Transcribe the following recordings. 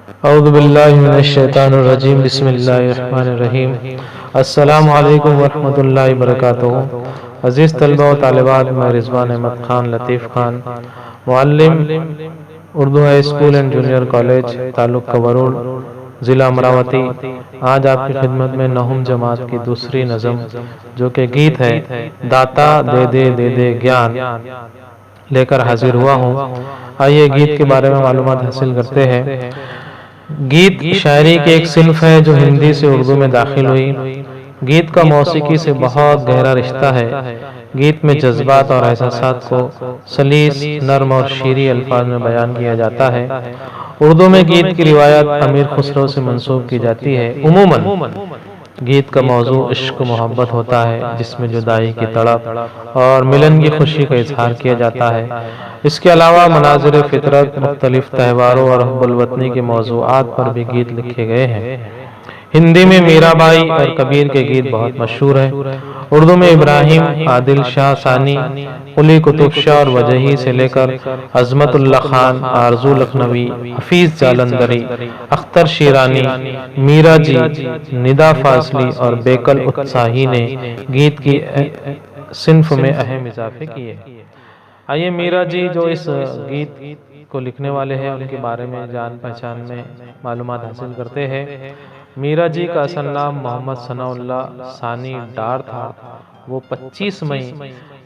औज़ुबिल्लाहिमिनश्शैतानिर्रजीम बिस्मिल्लाहिर्रहमानिर्रहीम। अस्सलामु अलैकुम वरहमतुल्लाहि वबरकातुहू। अज़ीज़ तलबा व तालिबात, मैं रिज़वान अहमद ख़ान लतीफ़ ख़ान, मुअल्लिम Urdu high school and junior college ताल्लुक़ कवरुड़, ज़िला अमरावती। आज आपकी खिदमत में नहुम जमात की दूसरी नज़म जो कि गीत है दाता दे दे ज्ञान लेकर हाजिर हुआ हूँ। आइए गीत के बारे में मालूमात हासिल करते हैं। गीत शायरी की एक सिन्फ है जो हिंदी से उर्दू में दाखिल हुई। गीत का मौसीकी से बहुत गहरा रिश्ता है। गीत में जज्बात और एहसासात को सलीस, नर्म और शीरी अल्फाज में बयान किया जाता है। उर्दू में गीत की रिवायत अमीर खुसरो से मंसूब की जाती है। उमूमन गीत का मौजू इश्क मोहब्बत होता है, जिसमें जुदाई की तड़प और मिलन की खुशी का इजहार किया जाता है। इसके अलावा मनाज़िर फितरत, मुख्तलिफ त्योहारों और हुब्बुल वतनी के मौज़ूआत पर भी गीत लिखे गए हैं। हिंदी में मीराबाई और कबीर के गीत बहुत मशहूर हैं। उर्दू में इब्राहिम, आदिल शाह सानी, कुली कुतुब शाह और वजही से लेकर अज़मतुल्लाह खान, आरज़ू लखनवी, हफीज़ जालंधरी, अख्तर शिरानी, मीरा जी, निदा फासली और बेकल उत्साही ने गीत की सिन्फ में अहम इजाफे किए। आइए मीरा जी जो इस गीत को लिखने वाले हैं उनके बारे में जान पहचान में मालूमात हासिल करते हैं। मीरा जी का असल नाम मोहम्मद सनाउल्लाह सानी डार था। वो 25 मई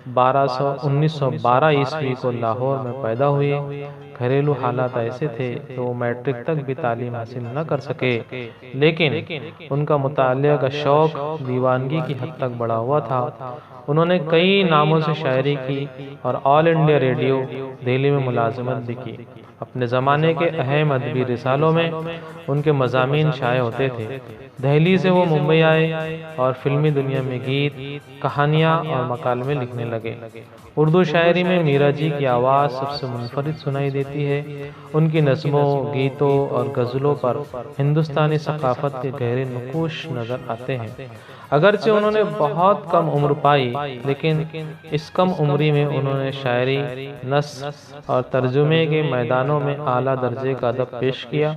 1912 ईस्वी को लाहौर में पैदा हुए। घरेलू हालात ऐसे थे कि वो मैट्रिक तक भी तालीम हासिल न कर सके, लेकिन उनका मुतालिया का शौक दीवानगी की हद तक बढ़ा हुआ था। उन्होंने कई नामों से शायरी की और ऑल इंडिया रेडियो दिल्ली में मुलाजमत भी की। अपने ज़माने के अहम अदबी रिसालों में उनके मज़ामीन शाये होते थे। दिल्ली से वो मुंबई आए और फिल्मी दुनिया में गीत, कहानियाँ और मकालमे लिखने लगे। उर्दू शायरी में मीरा जी की आवाज़ सबसे मुनफरिद सुनाई देती है। उनकी नज़मों, गीतों और गज़लों पर हिंदुस्तानी सकाफ़त के गहरे नक़ूश नज़र आते हैं। अगरचे उन्होंने बहुत कम उम्र पाई, लेकिन इस कम उम्री में उन्होंने शायरी, नस्र और तर्जुमे के मैदानों में आला दर्जे का अदब पेश किया।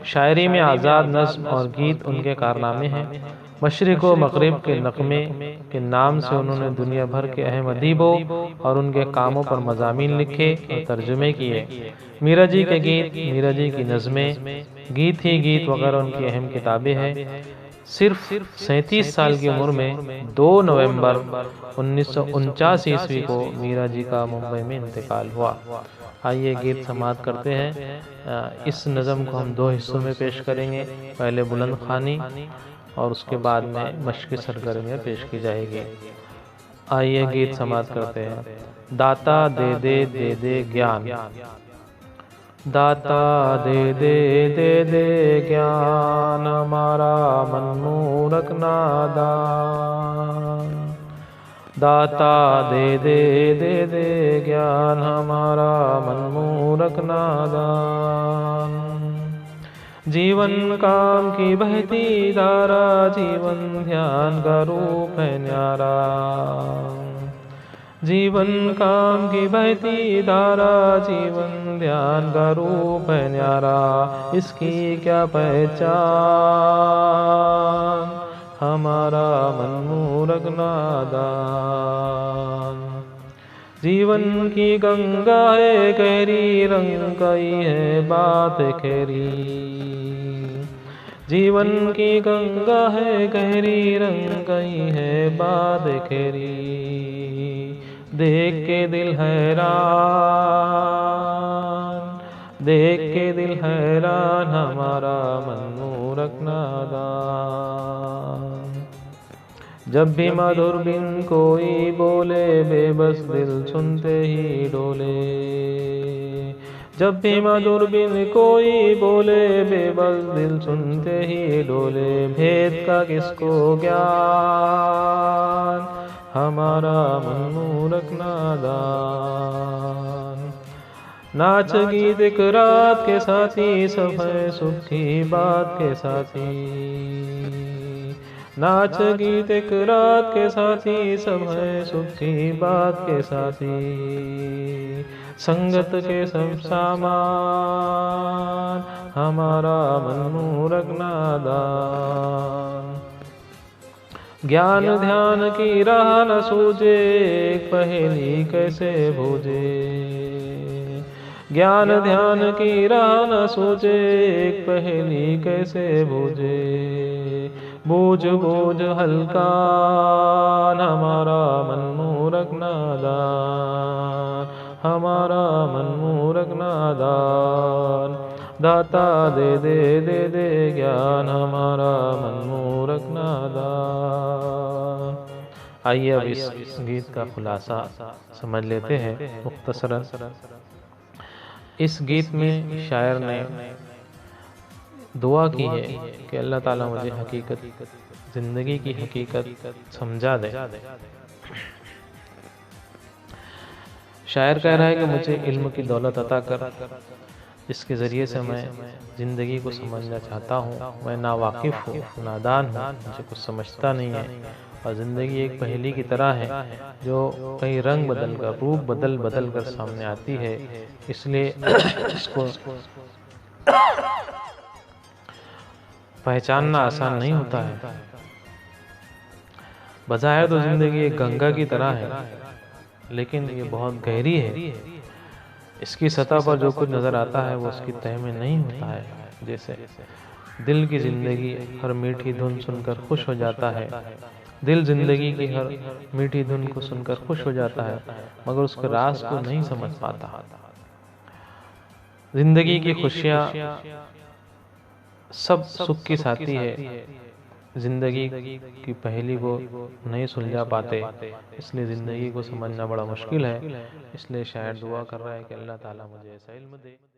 शायरी में आज़ाद नज़्म और गीत उनके कारनामे हैं। मशरिक़ व मग़रिब के नग़मे के नाम से उन्होंने दुनिया भर के अहम अदीबों और उनके कामों पर मज़ामीन लिखे और तर्जुमे किए। मीरा जी के गीत, मीरा जी की नज़में, गीत ही गीत वगैरह उनकी अहम किताबें हैं। सिर्फ 37 साल की उम्र में 2 नवंबर 1949 ईस्वी को मीरा जी का मुंबई में इंतकाल हुआ। आइए गीत समाप्त करते हैं। इस नज़म को हम 2 हिस्सों में पेश करेंगे। पहले बुलंद खानी और उसके बाद में मश्क़ सरगर्मियाँ पेश की जाएगी। आइए गीत समाप्त करते हैं। दाता दे दे ज्ञान, दाता दे ज्ञान, हमारा मन मूरख नादान। दाता दे ज्ञान, हमारा मन मूरख नादान। जीवन काम की बहती धारा, जीवन ध्यान का रूप है न्यारा। जीवन काम की बहती धारा, जीवन ध्यान का रूप है न्यारा। इसकी क्या पहचान, हमारा मन मूरख नादान। जीवन की गंगा है गहरी, रंग कई है बात खेरी। जीवन की गंगा है गहरी, रंग कई है बात खेरी। देख के दिल हैरान, देख के दिल हैरान, हमारा मन मूरख नादान। जब भी मधुर बिन कोई बोले, बेबस दिल सुनते ही डोले। जब भी मधुर बिन कोई बोले, बेबस दिल सुनते ही डोले। भेद का किसको ज्ञान, हमारा मन मूरख नादान। नाच गीत एक रात के साथी, सब है सुख की बात के साथी। नाच गीत एक रात के साथी, सब है सुख की बात के साथी। संगत के सब सामान, हमारा मन मूरख नादान। ज्ञान ध्यान की राह न सूझे, एक पहेली कैसे बूझे। ज्ञान ध्यान की राह न सूझे, एक पहेली कैसे बूझे। बूझ बूझ हल्का, हमारा मन मूरख नादान, हमारा मन मूरख नादान। दाता दे दे दे दे ज्ञान, हमारा मन मूरख नादान। आइए अब इस गीत का खुलासा समझ लेते हैं मुख्तसरन। इस गीत में शायर ने दुआ की है कि अल्लाह ताला मुझे हकीकत, ज़िंदगी की हकीकत समझा दे। शायर कह रहा है कि मुझे इल्म की दौलत अता कर, जिसके ज़रिए से मैं ज़िंदगी को समझना चाहता हूँ। मैं नावाकिफ़ हूँ, नादान हूँ, मुझे कुछ समझता नहीं है। और ज़िंदगी एक पहेली की तरह है जो कई रंग बदल कर, रूप बदल बदल कर सामने आती है। इसलिए इसको पहचानना आसान नहीं होता है। बज़ाहिर तो ज़िंदगी एक गंगा की तरह है, लेकिन ये बहुत गहरी है। इसकी सतह पर जो कुछ नज़र आता है वो उसकी तह में नहीं होता है। जैसे दिल की ज़िंदगी हर मीठी धुन सुनकर खुश हो जाता है, दिल ज़िंदगी की हर मीठी धुन को सुनकर खुश हो जाता है, मगर उसके राज को नहीं समझ पाता। ज़िंदगी की खुशियाँ सब सुख की साथी है, ज़िंदगी की पहेली को नहीं सुलझा पाते। इसलिए ज़िंदगी को समझना बड़ा मुश्किल है। इसलिए शायर दुआ कर रहा है कि अल्लाह ताला मुझे ऐसा इल्म दे।